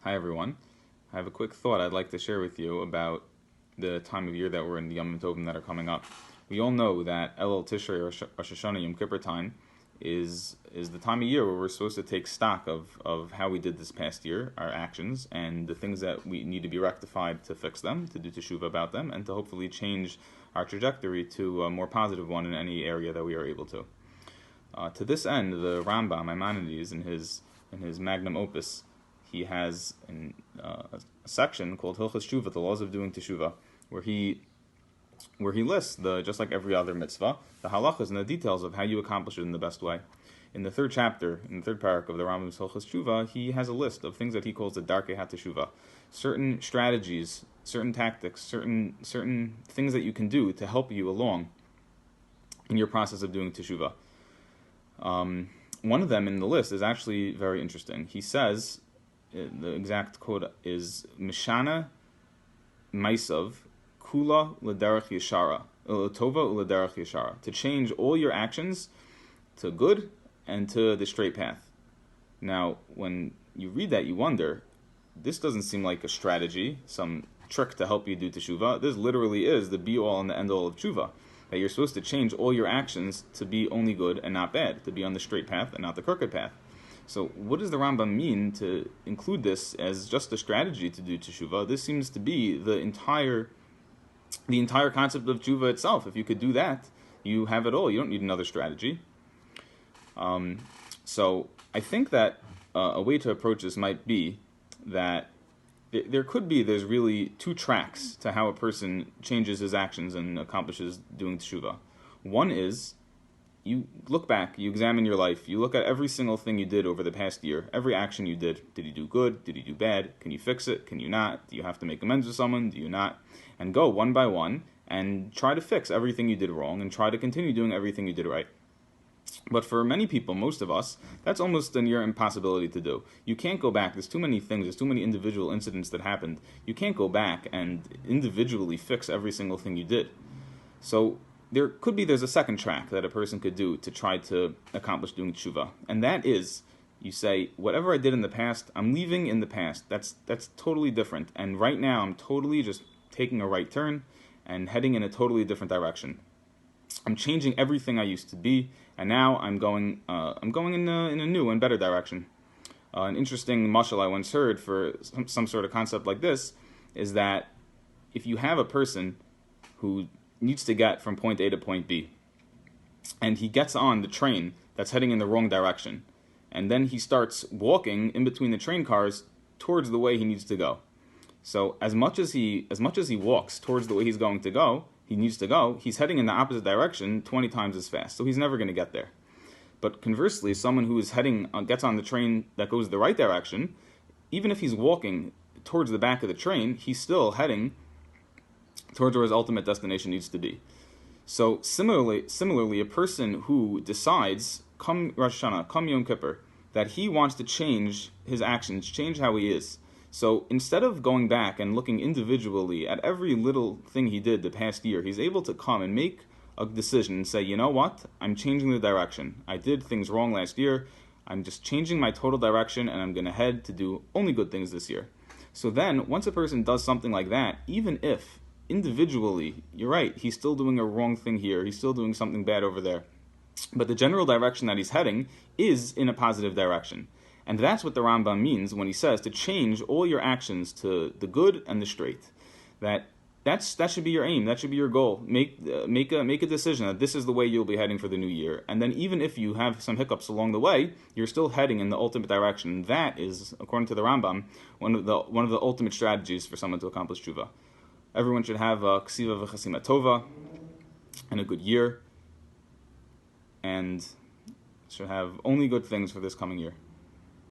Hi everyone. I have a quick thought I'd like to share with you about the time of year that we're in, the Yom Tovim that are coming up. We all know that Elul Tishrei or Rosh Hashana Yom Kippur time is the time of year where we're supposed to take stock of how we did this past year, our actions, and the things that we need to be rectified to fix them, to do teshuvah about them, and to hopefully change our trajectory to a more positive one in any area that we are able to. To this end, the Rambam, Maimonides, in his magnum opus, he has a section called Hilchos Teshuvah, the laws of doing teshuvah, where he lists just like every other mitzvah, the halachas and the details of how you accomplish it in the best way. In the third chapter, in the third parak of the Rambam's Hilchos Teshuvah, he has a list of things that he calls the Darkei HaTeshuvah, certain strategies, certain tactics, certain things that you can do to help you along in your process of doing teshuvah. One of them in the list is actually very interesting. He says, the exact quote is Mishana Maisav Kula L'derech Yeshara Tova L'derech Yeshara, to change all your actions to good and to the straight path. Now, when you read that, you wonder, this doesn't seem like a strategy, some trick to help you do teshuvah. This literally is the be-all and the end-all of teshuvah, that you're supposed to change all your actions to be only good and not bad, to be on the straight path and not the crooked path. So what does the Rambam mean to include this as just a strategy to do teshuvah? This seems to be the entire concept of teshuvah itself. If you could do that, you have it all. You don't need another strategy. So I think that a way to approach this might be that there's really two tracks to how a person changes his actions and accomplishes doing teshuvah. One is, you look back, you examine your life, you look at every single thing you did over the past year, every action you did. Did you do good? Did you do bad? Can you fix it? Can you not? Do you have to make amends with someone? Do you not? And go one by one and try to fix everything you did wrong and try to continue doing everything you did right. But for many people, most of us, that's almost a near impossibility to do. You can't go back. There's too many things. There's too many individual incidents that happened. You can't go back and individually fix every single thing you did. So there's a second track that a person could do to try to accomplish doing teshuvah, and that is, you say, whatever I did in the past, I'm leaving in the past. That's totally different, and right now I'm totally just taking a right turn and heading in a totally different direction. I'm changing everything I used to be, and now I'm going in a new and better direction. An interesting mashal I once heard for some sort of concept like this is that if you have a person who needs to get from point A to point B, and he gets on the train that's heading in the wrong direction, and then he starts walking in between the train cars towards the way he needs to go. So as much as he walks towards the way he needs to go, he's heading in the opposite direction 20 times as fast. So he's never going to get there. But conversely, someone who is gets on the train that goes the right direction, even if he's walking towards the back of the train, he's still heading towards where his ultimate destination needs to be. So similarly, a person who decides, come Rosh Hashana, come Yom Kippur, that he wants to change his actions, change how he is. So instead of going back and looking individually at every little thing he did the past year, he's able to come and make a decision and say, you know what, I'm changing the direction. I did things wrong last year. I'm just changing my total direction, and I'm going to head to do only good things this year. So then, once a person does something like that, even if individually, you're right, he's still doing a wrong thing here, he's still doing something bad over there, but the general direction that he's heading is in a positive direction. And that's what the Rambam means when he says to change all your actions to the good and the straight. That should be your aim, that should be your goal. Make a decision that this is the way you'll be heading for the new year. And then even if you have some hiccups along the way, you're still heading in the ultimate direction. And that is, according to the Rambam, one of the ultimate strategies for someone to accomplish tshuva. Everyone should have a ksiva v'chasima tova and a good year, and should have only good things for this coming year.